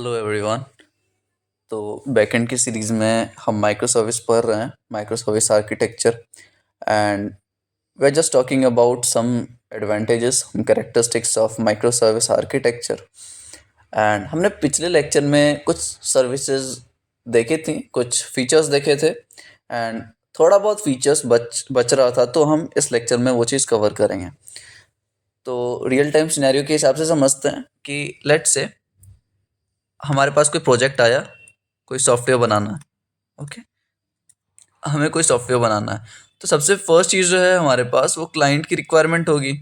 Hello everyone. तो backend की series में हम माइक्रो सर्विस पढ़ रहे हैं, micro service architecture. And we are just talking about some advantages and characteristics of micro service architecture. And हमने पिछले लेक्चर में कुछ सर्विसेज देखे थी, कुछ फीचर्स देखे थे, एंड थोड़ा बहुत फीचर्स बच रहा था, तो हम इस लेक्चर में वो चीज़ कवर करेंगे। तो रियल टाइम सिनेरियो के हिसाब से समझते हैं कि लेट्स से हमारे पास कोई प्रोजेक्ट आया, कोई सॉफ्टवेयर बनाना है। ओके, हमें कोई सॉफ्टवेयर बनाना है, तो सबसे फर्स्ट चीज़ जो है हमारे पास वो क्लाइंट की रिक्वायरमेंट होगी।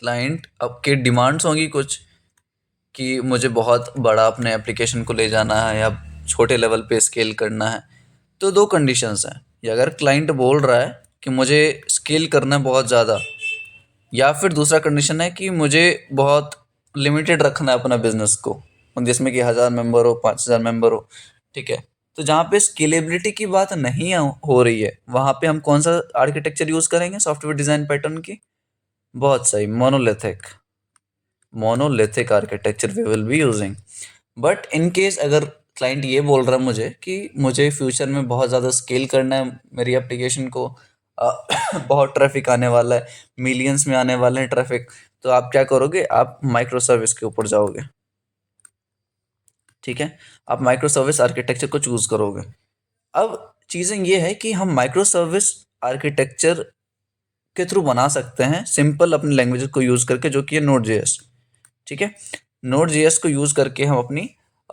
क्लाइंट आपके डिमांड्स होंगी कुछ, कि मुझे बहुत बड़ा अपने एप्लीकेशन को ले जाना है या छोटे लेवल पे स्केल करना है। तो दो कंडीशंस हैं, या अगर क्लाइंट बोल रहा है कि मुझे स्केल करना है बहुत ज़्यादा, या फिर दूसरा कंडीशन है कि मुझे बहुत लिमिटेड रखना है अपना बिजनेस को, जिसमें कि 1,000 मेंबर हो, 5,000 मेंबर हो। ठीक है, तो जहाँ पे स्केलेबिलिटी की बात नहीं हो रही है, वहाँ पे हम कौन सा आर्किटेक्चर यूज़ करेंगे सॉफ्टवेयर डिज़ाइन पैटर्न की? बहुत सही, monolithic. Monolithic architecture we will be using. But in case अगर क्लाइंट ये बोल रहा है मुझे कि मुझे फ्यूचर में बहुत ज़्यादा स्केल करना है मेरी एप्लीकेशन को, बहुत ट्रैफिक आने वाला है, मिलियंस में आने वाले हैं ट्रैफिक, तो आप क्या करोगे? आप माइक्रो सर्विस के ऊपर जाओगे। ठीक है, आप माइक्रो सर्विस आर्किटेक्चर को चूज करोगे। अब चीज़ें ये है कि हम माइक्रो सर्विस आर्किटेक्चर के थ्रू बना सकते हैं सिंपल अपने लैंग्वेज को यूज़ करके, जो कि है नोड जेएस। ठीक है, नोड जेएस को यूज़ करके हम अपनी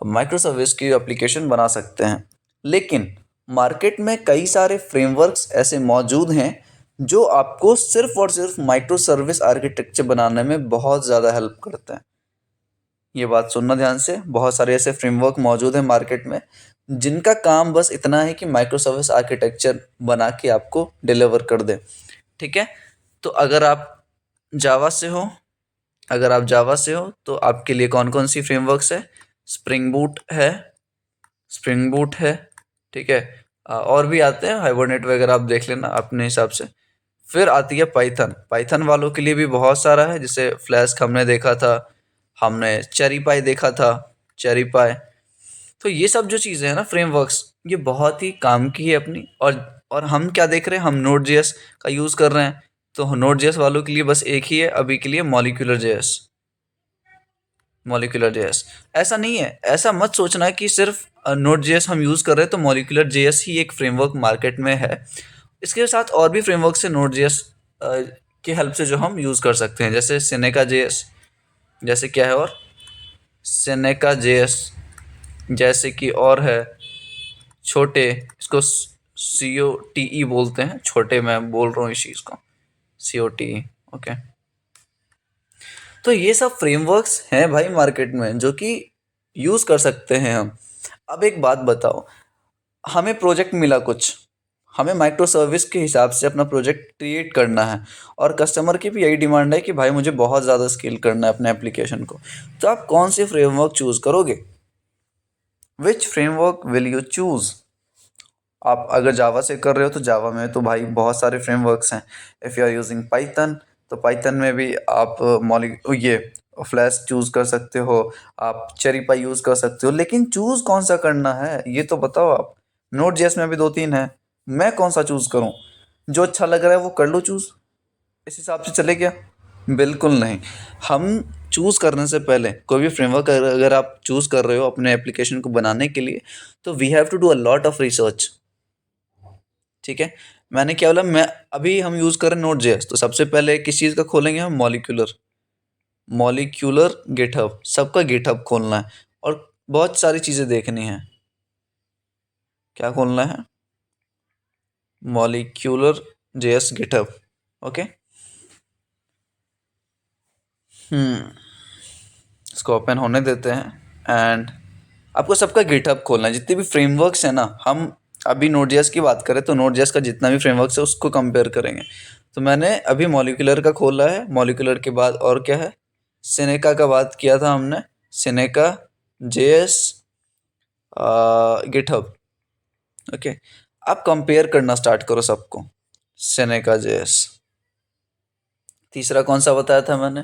माइक्रो सर्विस की एप्लीकेशन बना सकते हैं। लेकिन मार्केट में कई सारे फ्रेमवर्क्स ऐसे मौजूद हैं जो आपको सिर्फ और सिर्फ माइक्रो सर्विस आर्किटेक्चर बनाने में बहुत ज़्यादा हेल्प करते हैं। ये बात सुनना ध्यान से, बहुत सारे ऐसे फ्रेमवर्क मौजूद हैं मार्केट में जिनका काम बस इतना है कि माइक्रो सर्विस आर्किटेक्चर बना के आपको डिलीवर कर दे। ठीक है, तो जावा से हो अगर आप जावा से हो तो आपके लिए कौन कौन सी फ्रेमवर्क्स है? स्प्रिंग बूट है, स्प्रिंग बूट है। ठीक है, और भी आते हैं, हाइबरनेट वगैरह आप देख लेना अपने हिसाब से। फिर आती है पाइथन। पाइथन वालों के लिए भी बहुत सारा है, जैसे फ्लैस्क हमने देखा था, हमने चेरी पाई देखा था, चेरी पाई। तो ये सब जो चीज़ें हैं ना, फ्रेमवर्क्स, ये बहुत ही काम की है अपनी। और हम क्या देख रहे हैं? हम नोड जेएस का यूज़ कर रहे हैं। तो नोड जेएस वालों के लिए बस एक ही है अभी के लिए, मॉलिक्यूलर जेएस। मॉलिक्यूलर जेएस ऐसा नहीं है, ऐसा मत सोचना कि सिर्फ नोड जेएस हम यूज़ कर रहे हैं तो मॉलिक्यूलर जेएस ही एक फ्रेमवर्क मार्केट में है। इसके साथ और भी फ्रेमवर्क है नोड जेएस की हेल्प से जो हम यूज़ कर सकते हैं, जैसे सेनेका जेएस, जैसे क्या है, और सेनेका जेएस, जैसे कि और है छोटे, इसको COTE बोलते हैं, छोटे मैं बोल रहा हूँ इस चीज़ को, COTE। ओके, तो ये सब फ्रेमवर्क्स हैं भाई मार्केट में जो कि यूज़ कर सकते हैं हम। अब एक बात बताओ, हमें प्रोजेक्ट मिला कुछ, हमें माइक्रो सर्विस के हिसाब से अपना प्रोजेक्ट क्रिएट करना है, और कस्टमर की भी यही डिमांड है कि भाई मुझे बहुत ज़्यादा स्केल करना है अपने एप्लीकेशन को। तो आप कौन से फ्रेमवर्क चूज़ करोगे? विच फ्रेमवर्क विल यू चूज़? आप अगर जावा से कर रहे हो तो जावा में तो भाई बहुत सारे फ्रेमवर्क्स हैं। If you are using python, तो पाइथन में भी आप ये फ्लैश चूज़ कर सकते हो, आप चेरी पाई यूज़ कर सकते हो। लेकिन चूज़ कौन सा करना है ये तो बताओ आप। नोड जेएस में भी दो तीन है, मैं कौन सा चूज़ करूँ? जो अच्छा लग रहा है वो कर लो चूज़, इस हिसाब से चले क्या? बिल्कुल नहीं। हम चूज़ करने से पहले कोई भी फ्रेमवर्क अगर आप चूज़ कर रहे हो अपने एप्लीकेशन को बनाने के लिए, तो we have to do a lot of research. ठीक है, मैंने क्या बोला, मैं अभी हम यूज़ कर रहे हैं नोड जेएस, तो सबसे पहले किस चीज़ का खोलेंगे हम? मॉलिक्यूलर। मॉलिक्यूलर गिटहब, सबका गिटहब खोलना है और बहुत सारी चीज़ें देखनी है। क्या खोलना है? Molecular JS GitHub. ओके, इसको ओपन होने देते हैं। एंड आपको सबका गिटहब खोलना है, जितने भी फ्रेमवर्क्स हैं ना, हम अभी नोड जेएस की बात करें तो नोड जेएस का जितना भी फ्रेमवर्क्स है उसको कंपेयर करेंगे। तो मैंने अभी मॉलिक्यूलर का खोला है, मॉलिक्यूलर के बाद और क्या है? सेनेका का बात किया था हमने, सेनेका जेएस गिटहब। ओके, आप कंपेयर करना स्टार्ट करो सबको, सेनेका जेएस। तीसरा कौन सा बताया था मैंने?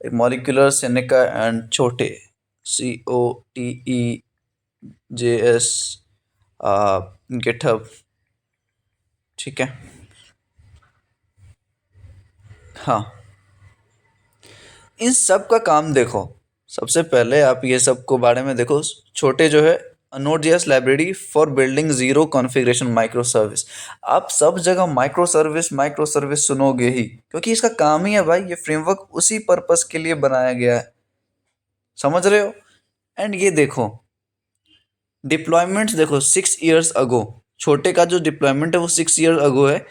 एक मॉलिक्यूलर, सेनेका एंड छोटे। COTEJS, गिटहब, ठीक है। हाँ, इन सब का काम देखो। सबसे पहले आप ये सब को बारे में देखो। छोटे जो है, node JS library for building zero configuration micro service. आप सब जगह माइक्रो सर्विस सुनोगे ही, क्योंकि इसका काम ही है भाई, ये फ्रेमवर्क उसी पर्पस के लिए बनाया गया है। समझ रहे हो? एंड ये देखो, डिप्लॉयमेंट्स देखो 6 years अगो। छोटे का जो डिप्लॉयमेंट है वो 6 years अगो है।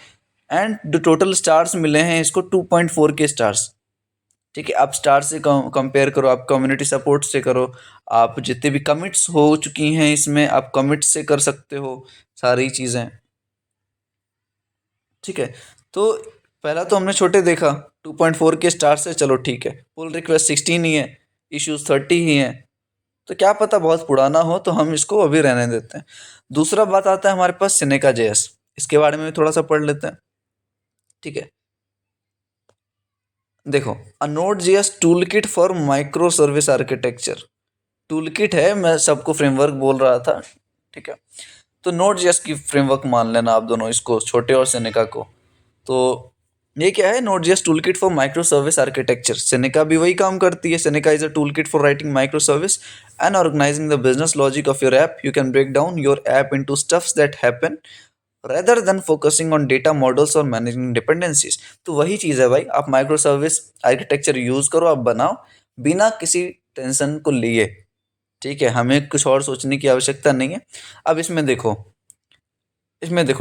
एंड जो टोटल स्टार्स मिले हैं इसको 2.4 के स्टार्स। ठीक है, आप स्टार से कंपेयर करो, आप कम्युनिटी सपोर्ट से करो, आप जितने भी कमिट्स हो चुकी हैं इसमें आप कमिट से कर सकते हो सारी चीज़ें। ठीक है, तो पहला तो हमने छोटे देखा 2.4 के स्टार से, चलो ठीक है। पुल रिक्वेस्ट 16 ही है, इश्यूज 30 ही हैं, तो क्या पता बहुत पुराना हो, तो हम इसको अभी रहने देते हैं। दूसरा बात आता है हमारे पास सिनेका जेएस। इसके बारे में भी थोड़ा सा पढ़ लेते हैं। ठीक है, देखो, a node JS toolkit for micro service architecture. Tool kit है, मैं सबको फ्रेमवर्क बोल रहा था। ठीक है, तो नोड जेएस की फ्रेमवर्क मान लेना आप दोनों इसको, छोटे और सेनेका को। तो ये क्या है? Node JS toolkit for micro service architecture. Seneca भी वही काम करती है। Seneca is a toolkit for writing microservice and organising the business logic of your app. You can break down your app into stuffs that happen rather than focusing on data models और managing dependencies। तो वही चीज़ है भाई, आप micro service architecture use करो, आप बनाओ बिना किसी टेंशन को लिए। ठीक है, हमें कुछ और सोचने की आवश्यकता नहीं है। अब इसमें देखो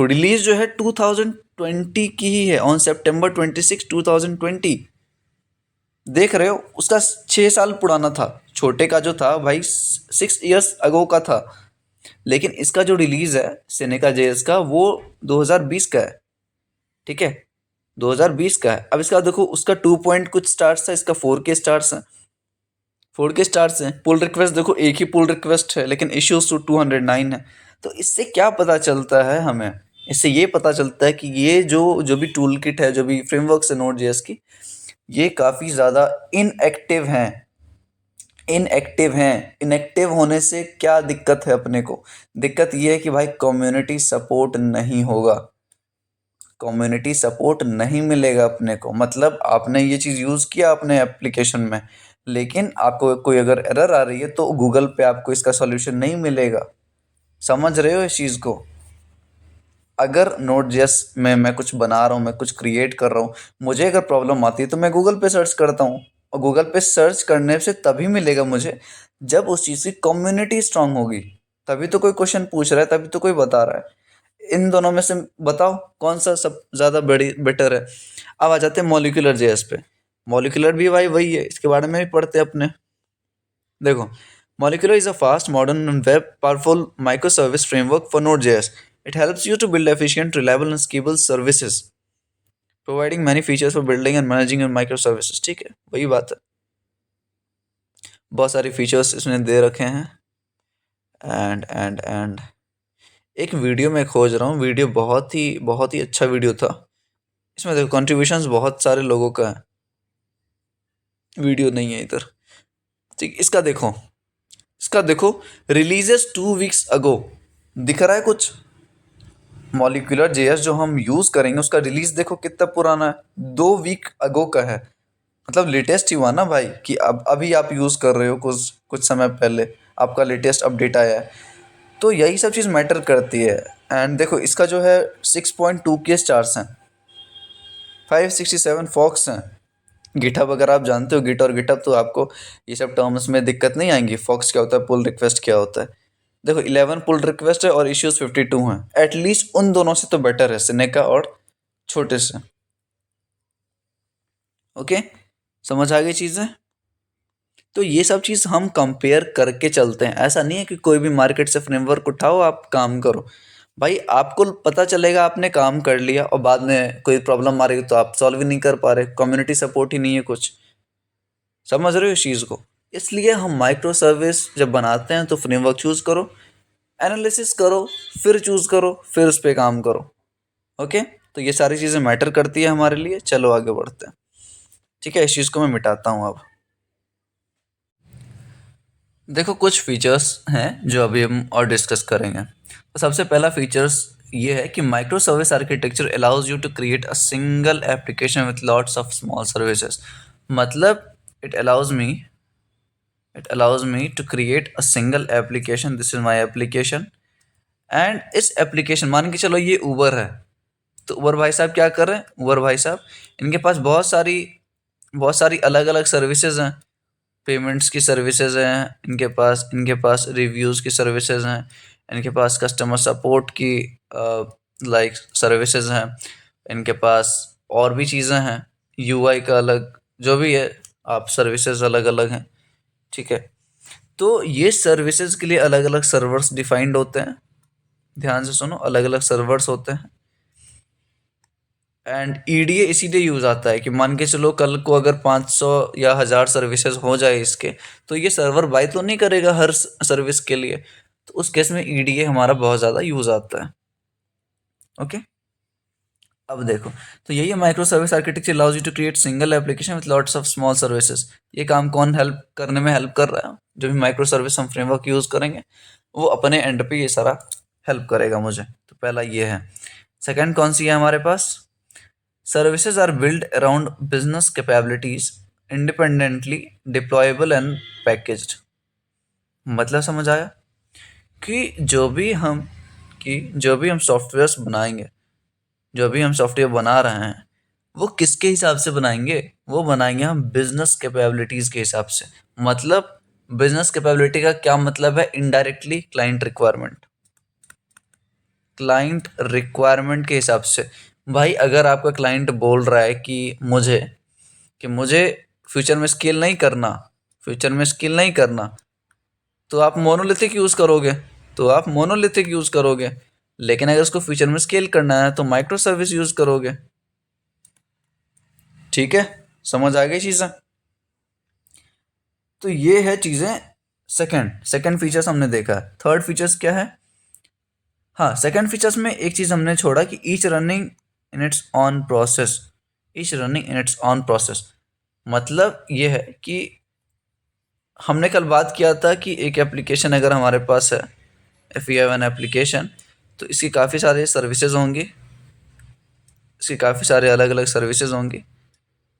रिलीज जो है 2020 की ही है, ऑन September 26, 2020। देख रहे हो, उसका 6 साल पुराना था। छोटे का जो था भाई 6 years अगो का था। लेकिन इसका जो रिलीज है सेनेका जेएस का, वो 2020 का है। ठीक है, 2020 का है। अब इसका देखो, उसका 2 पॉइंट कुछ स्टार्स था, इसका 4 के स्टार्स हैं। 4 के स्टार्स हैं। पुल रिक्वेस्ट देखो, एक ही पुल रिक्वेस्ट है, लेकिन इश्यूज टू 209 है। तो इससे क्या पता चलता है हमें? इससे ये पता चलता है कि ये जो जो भी टूल किट है, जो भी फ्रेमवर्क है नोड जेएस की, ये काफ़ी ज़्यादा इनएक्टिव हैं। इनएक्टिव होने से क्या दिक्कत है अपने को? दिक्कत ये है कि भाई कम्युनिटी सपोर्ट नहीं होगा, कम्युनिटी सपोर्ट नहीं मिलेगा अपने को। मतलब आपने ये चीज़ यूज़ किया अपने एप्लीकेशन में, लेकिन आपको कोई अगर एरर आ रही है तो गूगल पे आपको इसका सॉल्यूशन नहीं मिलेगा। समझ रहे हो इस चीज़ को? अगर नोड जेएस में मैं कुछ बना रहा हूँ, मैं कुछ क्रिएट कर रहा हूँ, मुझे अगर प्रॉब्लम आती है तो मैं गूगल पे सर्च करता हूँ, और गूगल पे सर्च करने से तभी मिलेगा मुझे जब उस चीज़ की कम्युनिटी स्ट्रांग होगी। तभी तो कोई क्वेश्चन पूछ रहा है, तभी तो कोई बता रहा है। इन दोनों में से बताओ कौन सा सब ज़्यादा बड़ी बेटर है? अब आ जाते हैं मॉलिक्यूलर जेएस पे। मॉलिक्यूलर भी भाई वही है, इसके बारे में भी पढ़ते हैं अपने। देखो, Molecular is a fast, modern, and web powerful microservice framework for Node.js. It helps you to build efficient, reliable, and scalable services, providing many features for building and managing your microservices। ठीक है, वही बात है। बहुत सारी features इसने दे रखे हैं। एंड एक वीडियो मैं खोज रहा हूँ, वीडियो बहुत ही अच्छा वीडियो था। इसमें देखो कंट्रीब्यूशंस बहुत सारे लोगों का है, वीडियो नहीं है इधर। ठीक, इसका देखो रिलीजेस 2 weeks अगो। दिख रहा है कुछ? मॉलिक्यूलर जेएस जो हम यूज़ करेंगे उसका रिलीज देखो कितना पुराना है, 2 week अगो का है। मतलब लेटेस्ट ही हुआ ना भाई, कि अब अभी आप यूज़ कर रहे हो, कुछ कुछ समय पहले आपका लेटेस्ट अपडेट आया है। तो यही सब चीज़ मैटर करती है। एंड देखो, इसका जो है 6.2 के स्टार्स हैं, 567 फॉक्स हैं। गिटहब अगर आप जानते हो, गिट और गिटहब, तो आपको ये सब टर्म्स में दिक्कत नहीं आएंगी। फॉक्स क्या होता है, पुल रिक्वेस्ट क्या होता है। देखो 11 पुल रिक्वेस्ट है और इश्यूज 52 हैं। एटलीस्ट उन दोनों से तो बेटर है सिनेका और छोटे से। ओके, समझ आ गई चीज़ें? तो ये सब चीज़ हम कंपेयर करके चलते हैं। ऐसा नहीं है कि कोई भी मार्केट से फ्रेमवर्क उठाओ आप काम करो। भाई आपको पता चलेगा आपने काम कर लिया और बाद में कोई प्रॉब्लम आ रही है तो आप सॉल्व ही नहीं कर पा रहे, कम्युनिटी सपोर्ट ही नहीं है कुछ। समझ रहे हो इस चीज़ को? इसलिए हम माइक्रो सर्विस जब बनाते हैं तो फ्रेमवर्क चूज़ करो, एनालिसिस करो, फिर चूज़ करो, फिर उस पर काम करो। ओके, तो ये सारी चीज़ें मैटर करती है हमारे लिए। चलो आगे बढ़ते हैं। ठीक है, इस चीज़ को मैं मिटाता हूँ अब। देखो कुछ फीचर्स हैं जो अभी हम और डिस्कस करेंगे। तो सबसे पहला फीचर्स ये है कि micro service architecture allows you to create a single application with lots of small services. मतलब it allows me it allows me to create a single application, this is my application. And इस application, मान के चलो ये Uber है, तो Uber भाई साहब क्या कर रहे हैं, ऊबर भाई साहब इनके पास बहुत सारी अलग अलग सर्विसेज हैं। पेमेंट्स की सर्विसेज हैं इनके पास रिव्यूज़ की सर्विसेज हैं, इनके पास कस्टमर सपोर्ट की लाइक सर्विसेज हैं, इनके पास और भी चीज़ें हैं, यूआई का अलग, जो भी है, आप सर्विसेज अलग अलग हैं। ठीक है, तो ये सर्विसेज के लिए अलग अलग सर्वर्स डिफाइंड होते हैं। ध्यान से सुनो, अलग अलग सर्वर्स होते हैं। एंड ईडीए इसीलिए यूज़ आता है कि मान के चलो कल को अगर 500 या 1000 सर्विसेज हो जाए इसके, तो ये सर्वर बाय तो नहीं करेगा हर सर्विस के लिए। तो उस केस में ईडीए हमारा बहुत ज़्यादा यूज़ आता है। ओके, अब देखो, तो यही है micro service architecture allows you to create single application with lots of small services. ये काम कौन हेल्प करने में हेल्प कर रहा है? जो भी माइक्रो सर्विस हम फ्रेमवर्क यूज़ करेंगे वो अपने एंड पे ये सारा हेल्प करेगा मुझे। तो पहला ये है। सेकंड कौन सी है हमारे पास? Services are built around business capabilities, independently deployable and packaged। मतलब समझ आया कि जो भी हम सॉफ्टवेयर्स बनाएंगे, जो भी हम सॉफ्टवेयर बना रहे हैं, वो किसके हिसाब से बनाएंगे? वो बनाएंगे हम बिजनेस कैपेबिलिटीज़ के हिसाब से। मतलब बिजनेस कैपेबिलिटी का क्या मतलब है? इनडायरेक्टली क्लाइंट रिक्वायरमेंट के हिसाब से। भाई अगर आपका क्लाइंट बोल रहा है कि मुझे फ्यूचर में स्केल नहीं करना, तो आप मोनोलिथिक यूज़ करोगे। लेकिन अगर उसको फ्यूचर में स्केल करना है तो माइक्रो सर्विस यूज़ करोगे। ठीक है, समझ आ गई चीज़ें? तो ये है चीज़ें। सेकंड फीचर्स हमने देखा है। थर्ड फीचर्स क्या है? हाँ, सेकंड फीचर्स में एक चीज़ हमने छोड़ा कि each running in its on process. मतलब ये है कि हमने कल बात किया था कि एक एप्लीकेशन अगर हमारे पास है, if you have an application, तो इसकी काफ़ी सारे अलग अलग सर्विसेज होंगी।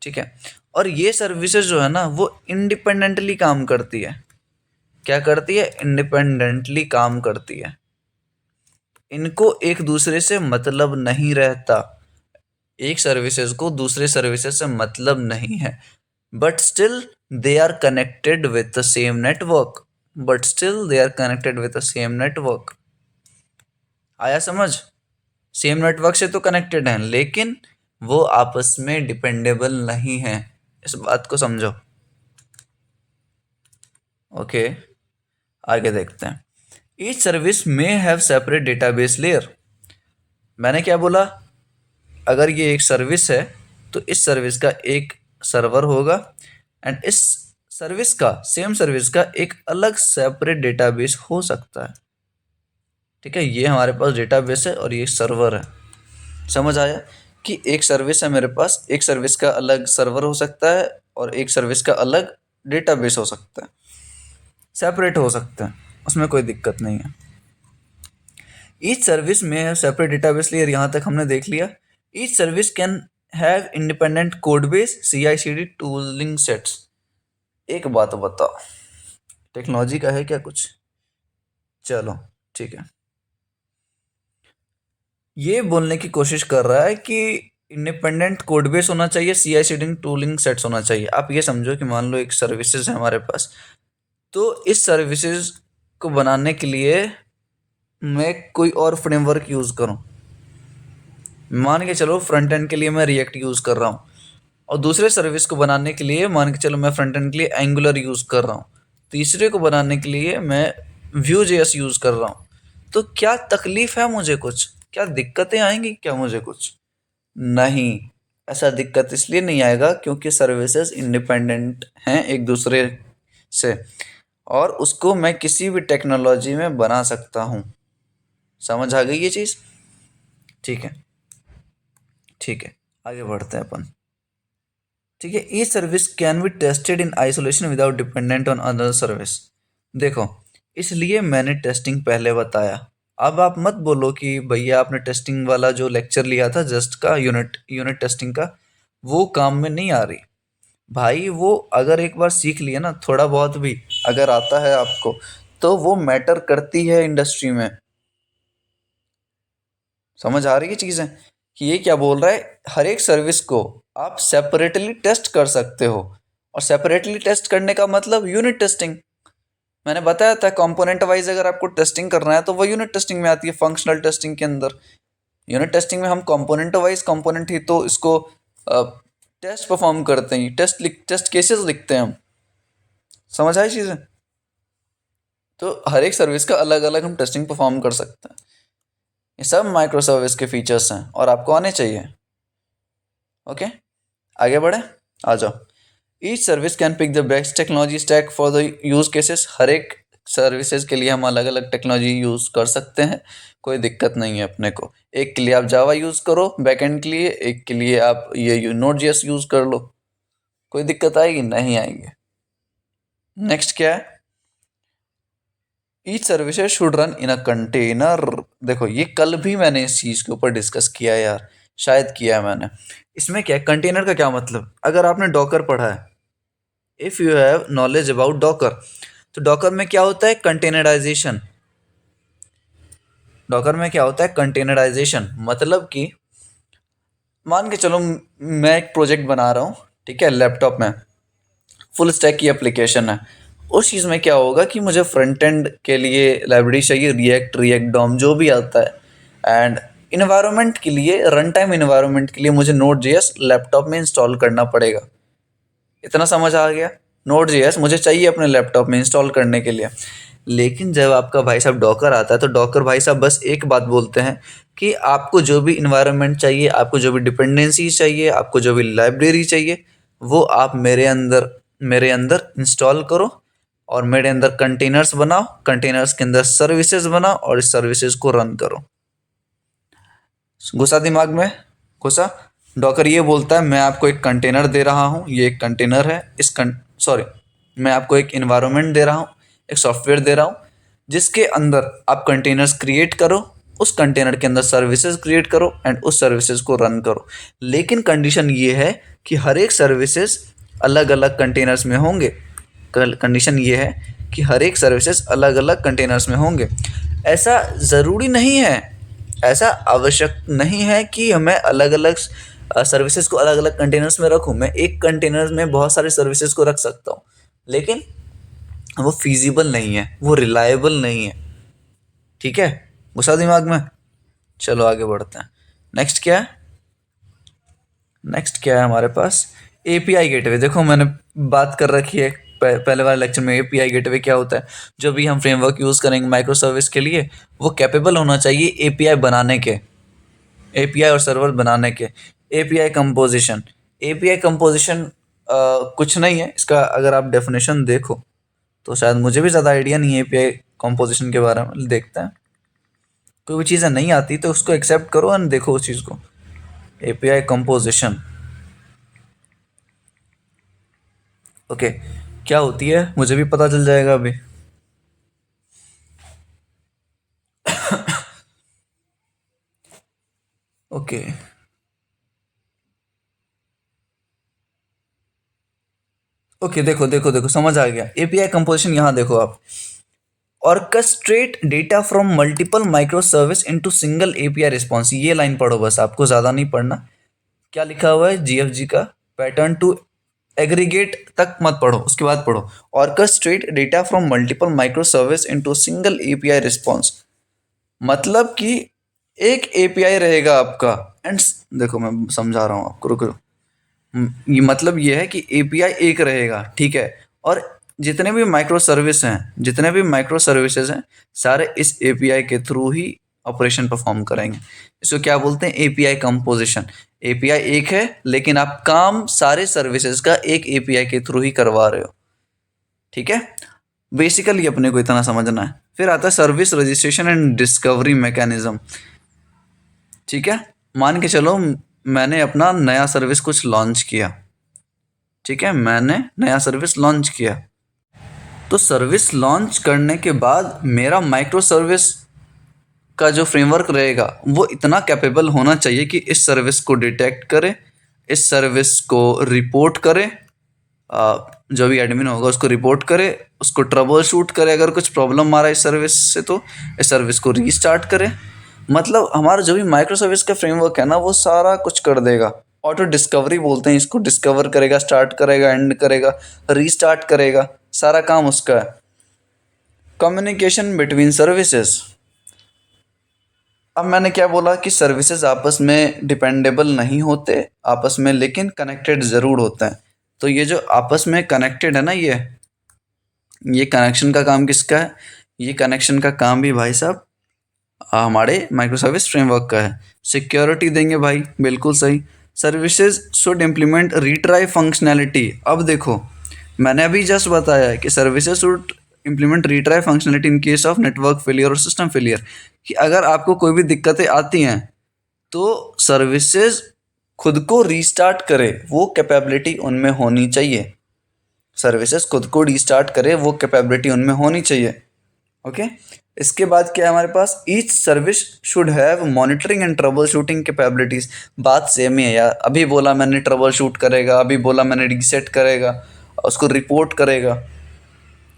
ठीक है, और ये सर्विसेज जो है ना वो इंडिपेंडेंटली काम करती है। क्या करती है? इंडिपेंडेंटली काम करती है। इनको एक दूसरे से मतलब नहीं रहता। एक सर्विसेज को दूसरे सर्विसेज से मतलब नहीं है, but still they are connected with the same network. आया समझ? सेम नेटवर्क से तो कनेक्टेड हैं, लेकिन वो आपस में डिपेंडेबल नहीं है। इस बात को समझो। ओके, आगे देखते हैं। ईच सर्विस में हैव सेपरेट डेटाबेस लेयर। मैंने क्या बोला? अगर ये एक सर्विस है तो इस सर्विस का एक सर्वर होगा, एंड इस सेम सर्विस का एक अलग सेपरेट डेटाबेस हो सकता है। ठीक है, ये हमारे पास डेटाबेस है और ये सर्वर है। समझ आया कि एक सर्विस है मेरे पास, एक सर्विस का अलग सर्वर हो सकता है और एक सर्विस का अलग डेटाबेस हो सकता है, सेपरेट हो सकता है, उसमें कोई दिक्कत नहीं है। ईच सर्विस में सेपरेट डेटाबेस लेयर, यहाँ तक हमने देख लिया। Each service can have independent code base, CI/CD tooling sets. एक बात बताओ, टेक्नोलॉजी का है क्या कुछ? चलो ठीक है, ये बोलने की कोशिश कर रहा है कि इंडिपेंडेंट कोड बेस होना चाहिए, CI/CD टूलिंग सेट्स होना चाहिए। आप ये समझो कि मान लो एक सर्विसेज है हमारे पास, तो इस सर्विसेज को बनाने के लिए मैं कोई और फ्रेमवर्क यूज़ करूँ। मान के चलो फ्रंट एंड के लिए मैं रिएक्ट यूज़ कर रहा हूँ, और दूसरे सर्विस को बनाने के लिए मान के चलो मैं फ्रंट एंड के लिए एंगुलर यूज़ कर रहा हूँ, तीसरे को बनाने के लिए मैं Vue.js यूज़ कर रहा हूँ। तो क्या तकलीफ है मुझे कुछ? क्या दिक्कतें आएंगी क्या मुझे कुछ? नहीं, ऐसा दिक्कत इसलिए नहीं आएगा क्योंकि सर्विसेज इंडिपेंडेंट हैं एक दूसरे से, और उसको मैं किसी भी टेक्नोलॉजी में बना सकता हूँ। समझ आ गई ये चीज़? ठीक है, ठीक है, आगे बढ़ते हैं अपन। ठीक है, ई service can be tested in isolation without dependent on other service. देखो, इसलिए मैंने टेस्टिंग पहले बताया। अब आप मत बोलो कि भैया आपने टेस्टिंग वाला जो लेक्चर लिया था जस्ट का यूनिट यूनिट टेस्टिंग का, वो काम में नहीं आ रही। भाई वो अगर एक बार सीख लिया ना, थोड़ा बहुत भी अगर आता है आपको, तो वो मैटर करती है इंडस्ट्री में। समझ आ रही है चीज़ें कि ये क्या बोल रहा है? हर एक सर्विस को आप सेपरेटली टेस्ट कर सकते हो, और सेपरेटली टेस्ट करने का मतलब यूनिट टेस्टिंग। मैंने बताया था कंपोनेंट वाइज अगर आपको टेस्टिंग करना है तो वो यूनिट टेस्टिंग में आती है, फंक्शनल टेस्टिंग के अंदर। यूनिट टेस्टिंग में हम कंपोनेंट वाइज कंपोनेंट ही तो इसको टेस्ट परफॉर्म करते हैं, टेस्ट केसेस लिखते हैं हम। समझ आई चीज़ें? तो हर एक सर्विस का अलग अलग हम टेस्टिंग परफॉर्म कर सकते हैं। ये सब माइक्रो सर्विस के फीचर्स हैं और आपको आने चाहिए। ओके, आगे बढ़े, आ जाओ। Each service can pick the best technology stack for the use cases. हर एक सर्विसेज के लिए हम अलग अलग टेक्नोलॉजी यूज़ कर सकते हैं, कोई दिक्कत नहीं है अपने को। एक के लिए आप जावा यूज़ करो बैकएंड के लिए, एक के लिए आप ये नोड जेएस यूज़ कर लो, कोई दिक्कत आएगी नहीं आएगी। नेक्स्ट क्या है? Each services should run in a container. देखो ये कल भी मैंने इस चीज़ के ऊपर डिस्कस किया है यार, शायद किया है मैंने। इसमें क्या है, कंटेनर का क्या मतलब? अगर आपने डॉकर पढ़ा है, if you have knowledge about Docker, तो डॉकर में क्या होता है? कंटेनराइजेशन। डॉकर में क्या होता है? कंटेनराइजेशन मतलब कि मान के चलो मैं एक प्रोजेक्ट बना रहा हूँ, ठीक है, लैपटॉप में फुल स्टैक की एप्लीकेशन है। उस चीज़ में क्या होगा कि मुझे फ्रंट एंड के लिए लाइब्रेरी चाहिए, रिएक्ट डॉम जो भी आता है। एंड इन्वायरमेंट के लिए, रन टाइम इन्वायरमेंट के लिए मुझे नोड जेएस लैपटॉप में इंस्टॉल करना पड़ेगा। इतना समझ आ गया? नोड जेएस मुझे चाहिए अपने लैपटॉप में इंस्टॉल करने के लिए। लेकिन जब आपका भाई साहब डॉकर आता है तो डॉकर भाई साहब बस एक बात बोलते हैं कि आपको जो भी इन्वायरमेंट चाहिए, आपको जो भी डिपेंडेंसी चाहिए, आपको जो भी लाइब्रेरी चाहिए, वो आप मेरे अंदर इंस्टॉल करो, और मेरे अंदर कंटेनर्स बनाओ, कंटेनर्स के अंदर सर्विसेज बनाओ, और इस सर्विसेज को रन करो। घुसा दिमाग में? घुसा? डॉकर ये बोलता है मैं आपको एक कंटेनर दे रहा हूँ, ये एक कंटेनर है, सॉरी, मैं आपको एक इन्वायरमेंट दे रहा हूँ, एक सॉफ्टवेयर दे रहा हूँ, जिसके अंदर आप कंटेनर्स क्रिएट करो, उस कंटेनर के अंदर सर्विसेज क्रिएट करो एंड उस सर्विसेज को रन करो। लेकिन कंडीशन ये है कि हर एक सर्विसेज अलग अलग कंटेनर्स में होंगे। कंडीशन ये है कि हर एक सर्विसेज अलग अलग कंटेनर्स में होंगे। ऐसा ज़रूरी नहीं है, ऐसा आवश्यक नहीं है कि मैं अलग अलग सर्विसेज को अलग अलग कंटेनर्स में रखूँ। मैं एक कंटेनर में बहुत सारे सर्विसेज को रख सकता हूँ, लेकिन वो फीजिबल नहीं है, वो रिलायबल नहीं है। ठीक है, घुसा दिमाग में? चलो आगे बढ़ते हैं। नेक्स्ट क्या है? नेक्स्ट क्या है हमारे पास? API gateway. देखो मैंने बात कर रखी है पहले वाले लेक्चर में, एपीआई गेटवे क्या होता है। जो भी हम फ्रेमवर्क यूज़ करेंगे माइक्रो सर्विस के लिए, वो कैपेबल होना चाहिए एपीआई बनाने के, एपीआई और सर्वर बनाने के। एपीआई कंपोजिशन, एपीआई कंपोजिशन कुछ नहीं है इसका। अगर आप डेफिनेशन देखो तो शायद मुझे भी ज़्यादा आइडिया नहीं है एपीआई कंपोजिशन के बारे में, देखते हैं। कोई भी चीज़ें नहीं आती तो उसको एक्सेप्ट करो एंड देखो उस चीज़ को। एपीआई कंपोजिशन, ओके, क्या होती है मुझे भी पता चल जाएगा अभी। ओके, ओके, देखो देखो देखो, समझ आ गया। एपीआई कंपोजिशन, यहाँ देखो आप, orchestrate data from multiple micro service into single API response. ये लाइन पढ़ो बस, आपको ज़्यादा नहीं पढ़ना। क्या लिखा हुआ है जीएफजी का? पैटर्न टू एग्रीगेट तक मत पढ़ो, उसके बाद पढ़ो orchestrate data from multiple micro service into single API response. मतलब कि एक एपीआई रहेगा आपका, एंड देखो मैं समझा रहा हूँ आपको, रुको। ये मतलब ये है कि एपीआई एक रहेगा, ठीक है, और जितने भी माइक्रो सर्विस हैं, जितने भी माइक्रो सर्विसेज हैं, सारे इस एपीआई के थ्रू ही ऑपरेशन परफॉर्म करेंगे। इसको क्या बोलते हैं? API composition. एपीआई एक है लेकिन आप काम सारे सर्विसेज का एक एपीआई के थ्रू ही करवा रहे हो। ठीक है, बेसिकली अपने को इतना समझना है। फिर आता है service registration and discovery mechanism. ठीक है, मान के चलो मैंने अपना नया सर्विस कुछ लॉन्च किया, ठीक है, मैंने नया सर्विस लॉन्च किया, तो सर्विस लॉन्च करने के बाद मेरा माइक्रो सर्विस का जो फ्रेमवर्क रहेगा वो इतना कैपेबल होना चाहिए कि इस सर्विस को डिटेक्ट करे, इस सर्विस को रिपोर्ट करे, जो भी एडमिन होगा उसको रिपोर्ट करे, उसको ट्रबल शूट करे अगर कुछ प्रॉब्लम आ रहा है इस सर्विस से, तो इस सर्विस को रीस्टार्ट करे। मतलब हमारा जो भी माइक्रो सर्विस का फ्रेमवर्क है ना वो सारा कुछ कर देगा। ऑटो डिस्कवरी बोलते हैं इसको, डिस्कवर करेगा, स्टार्ट करेगा, एंड करेगा, रीस्टार्ट करेगा, सारा काम उसका है। कम्युनिकेशन बिटवीन सर्विसेज, अब मैंने क्या बोला कि सर्विसेज आपस में डिपेंडेबल नहीं होते आपस में, लेकिन कनेक्टेड ज़रूर होते हैं। तो ये जो आपस में कनेक्टेड है ना, ये कनेक्शन का काम किसका है? ये कनेक्शन का काम भी भाई साहब हमारे माइक्रो सर्विस फ्रेमवर्क का है। सिक्योरिटी देंगे भाई, बिल्कुल सही। Services should implement retry functionality. अब देखो मैंने अभी जस्ट बताया है कि services should implement retry functionality in case of network failure और सिस्टम फेलियर, कि अगर आपको कोई भी दिक्कतें आती हैं तो सर्विसेज खुद को रीस्टार्ट करे, वो कैपेबिलिटी उनमें होनी चाहिए। सर्विसेज खुद को रीस्टार्ट करे, वो कैपेबिलिटी उनमें होनी चाहिए। ओके, इसके बाद क्या है हमारे पास? Each service should have monitoring and trouble shooting. बात सेम ही है यार, अभी बोला मैंने ट्रबल शूट करेगा, अभी बोला मैंने रीसेट करेगा, उसको रिपोर्ट करेगा,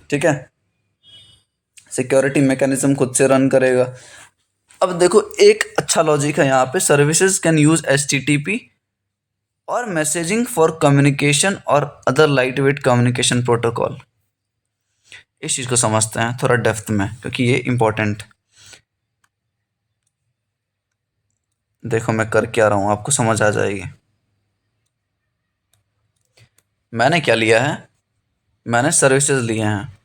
ठीक है। सिक्योरिटी मैकेनिज्म खुद से रन करेगा। अब देखो एक अच्छा लॉजिक है यहाँ पे, सर्विसेज कैन यूज HTTP और मैसेजिंग फॉर कम्युनिकेशन और other light weight communication protocol. इस चीज़ को समझते हैं थोड़ा डेप्थ में क्योंकि ये इम्पोर्टेंट। देखो मैं कर क्या रहा हूँ, आपको समझ आ जाएगी। मैंने क्या लिया है? मैंने सर्विसेज लिए हैं,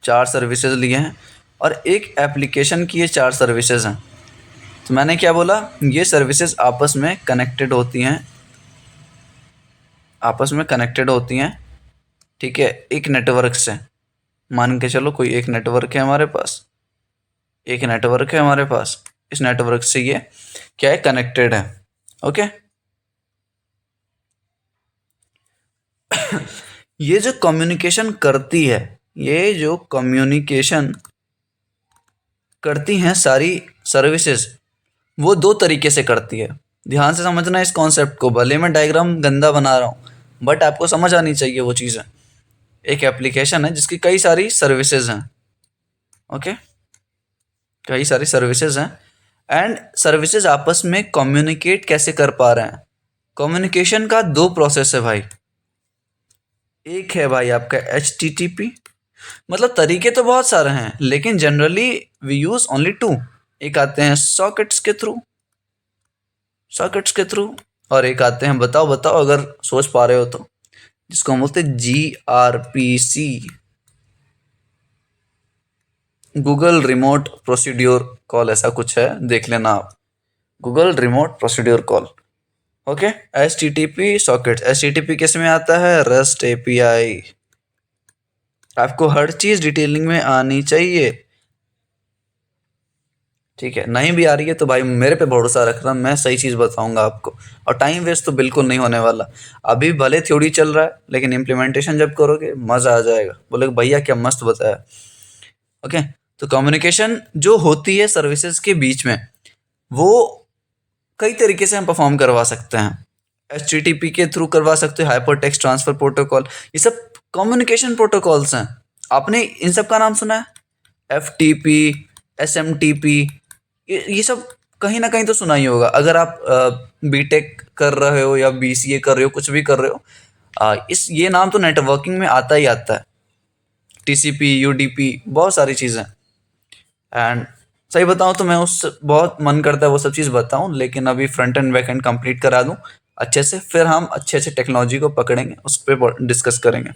4 सर्विसेज लिए हैं और एक एप्लीकेशन की ये 4 सर्विसेज हैं। तो मैंने क्या बोला? ये सर्विसेज आपस में कनेक्टेड होती हैं, आपस में कनेक्टेड होती हैं, ठीक है, एक नेटवर्क से। मान के चलो कोई एक नेटवर्क है हमारे पास, एक नेटवर्क है हमारे पास, इस नेटवर्क से ये क्या है? कनेक्टेड है। ओके, ये जो कम्युनिकेशन करती है, ये जो कम्युनिकेशन करती हैं सारी सर्विसेज, वो 2 तरीके से करती है। ध्यान से समझना इस कॉन्सेप्ट को, भले मैं डायग्राम गंदा बना रहा हूँ बट आपको समझ आनी चाहिए वो चीज़ें। एक एप्लीकेशन है जिसकी कई सारी सर्विसेज हैं, ओके, कई सारी सर्विसेज हैं एंड सर्विसेज आपस में कम्युनिकेट कैसे कर पा रहे हैं? कम्युनिकेशन का 2 प्रोसेस है भाई। एक है भाई आपका HTTP, मतलब तरीके तो बहुत सारे हैं लेकिन जनरली वी यूज ओनली 2। एक आते हैं सॉकेट्स के थ्रू, सॉकेट्स के थ्रू, और एक आते हैं, बताओ बताओ अगर सोच पा रहे हो तो, जिसको हम बोलते हैं GRPC, Google remote procedure call, ऐसा कुछ है, देख लेना आप, Google remote procedure call. Okay, HTTP socket, HTTP किस में आता है? REST API। आपको हर चीज डिटेलिंग में आनी चाहिए, ठीक है। नहीं भी आ रही है तो भाई मेरे पे भरोसा रखना, मैं सही चीज़ बताऊंगा आपको, और टाइम वेस्ट तो बिल्कुल नहीं होने वाला। अभी भले थ्योरी चल रहा है लेकिन इम्प्लीमेंटेशन जब करोगे मज़ा आ जाएगा, बोले भैया क्या मस्त बताया। ओके, तो कम्युनिकेशन जो होती है सर्विसेज के बीच में, वो कई तरीके से हम परफॉर्म करवा सकते हैं। HTTP के थ्रू करवा सकते हो, हाइपर टेक्स्ट ट्रांसफर प्रोटोकॉल, ये सब कम्युनिकेशन प्रोटोकॉल्स हैं। आपने इन सब का नाम सुना है? FTP, SMTP, ये सब कहीं ना कहीं तो सुना ही होगा। अगर आप बीटेक कर रहे हो या BCA कर रहे हो, कुछ भी कर रहे हो, इस ये नाम तो नेटवर्किंग में आता ही आता है। TCP, UDP, बहुत सारी चीज़ें। एंड सही बताऊं तो मैं उस बहुत मन करता है वो सब चीज़ बताऊं, लेकिन अभी front end back and complete करा दूं अच्छे से, फिर हम अच्छे अच्छे टेक्नोलॉजी को पकड़ेंगे, उस पर डिस्कस करेंगे।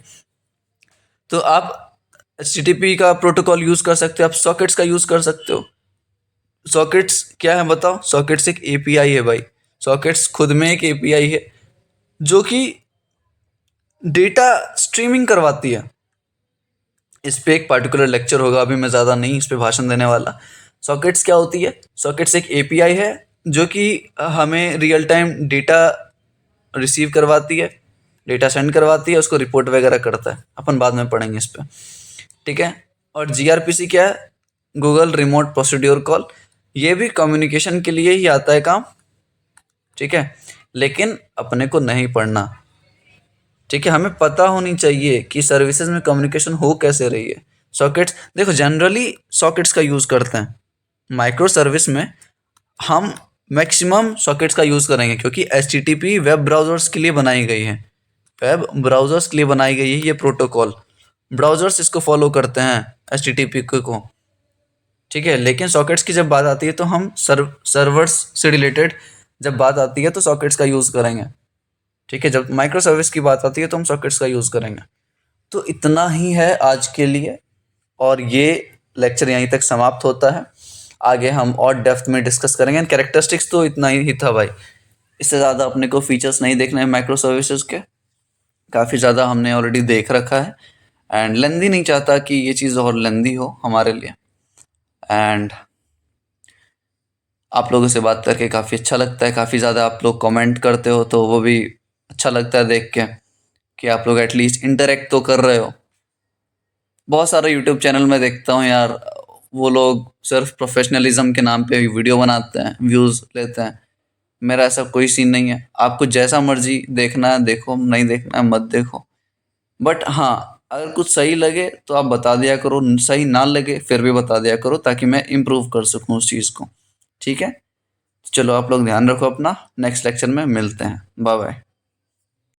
तो आप HTTP का प्रोटोकॉल यूज़ कर सकते हो, आप सॉकेट्स का यूज़ कर सकते हो। सॉकेट्स क्या है बताओ? सॉकेट्स एक API है भाई, सॉकेट्स खुद में एक API है जो कि डेटा स्ट्रीमिंग करवाती है। इस पे एक पर्टिकुलर लेक्चर होगा, अभी मैं ज़्यादा नहीं इस पे भाषण देने वाला। सॉकेट्स क्या होती है? सॉकेट्स एक API है जो कि हमें रियल टाइम डेटा रिसीव करवाती है, डेटा सेंड करवाती है, उसको रिपोर्ट वगैरह करता है, अपन बाद में पढ़ेंगे इस पर, ठीक है। और जीआरपीसी क्या है? गूगल रिमोट प्रोसीड्योर कॉल, ये भी कम्युनिकेशन के लिए ही आता है काम, ठीक है, लेकिन अपने को नहीं पढ़ना, ठीक है। हमें पता होनी चाहिए कि सर्विसेज में कम्युनिकेशन हो कैसे रही है। सॉकेट्स, देखो जनरली सॉकेट्स का यूज़ करते हैं, माइक्रो सर्विस में हम मैक्सिमम सॉकेट्स का यूज़ करेंगे, क्योंकि HTTP वेब ब्राउज़र्स के लिए बनाई गई है, वेब ब्राउज़र्स के लिए बनाई गई है ये प्रोटोकॉल, ब्राउज़र्स इसको फॉलो करते हैं HTTP को, ठीक है। लेकिन सॉकेट्स की जब बात आती है तो हम सर्वर्स से रिलेटेड जब बात आती है तो सॉकेट्स का यूज़ करेंगे, ठीक है। जब माइक्रो सर्विस की बात आती है तो हम सॉकेट्स का यूज़ करेंगे। तो इतना ही है आज के लिए, और ये लेक्चर यहीं तक समाप्त होता है। आगे हम और डेप्थ में डिस्कस करेंगे। एंड कैरेक्टरिस्टिक्स तो इतना ही था भाई, इससे ज़्यादा अपने को फीचर्स नहीं देखने हैं माइक्रो सर्विसेज के, काफ़ी ज़्यादा हमने ऑलरेडी देख रखा है। एंड लेंदी नहीं चाहता कि ये चीज़ और लेंदी हो हमारे लिए। एंड आप लोगों से बात करके काफ़ी अच्छा लगता है, काफ़ी ज़्यादा आप लोग कमेंट करते हो तो वो भी अच्छा लगता है देख के कि आप लोग एटलीस्ट इंटरेक्ट तो कर रहे हो। बहुत सारे यूट्यूब चैनल में देखता हूँ यार, वो लोग सिर्फ प्रोफेशनलिज्म के नाम पे वीडियो बनाते हैं, व्यूज़ लेते हैं। मेरा ऐसा कोई सीन नहीं है, आपको जैसा मर्जी देखना है देखो, नहीं देखना है मत देखो। बट हाँ, अगर कुछ सही लगे तो आप बता दिया करो, सही ना लगे फिर भी बता दिया करो, ताकि मैं इम्प्रूव कर सकूँ उस चीज़ को, ठीक है। चलो आप लोग ध्यान रखो अपना, नेक्स्ट लेक्चर में मिलते हैं, बाय बाय।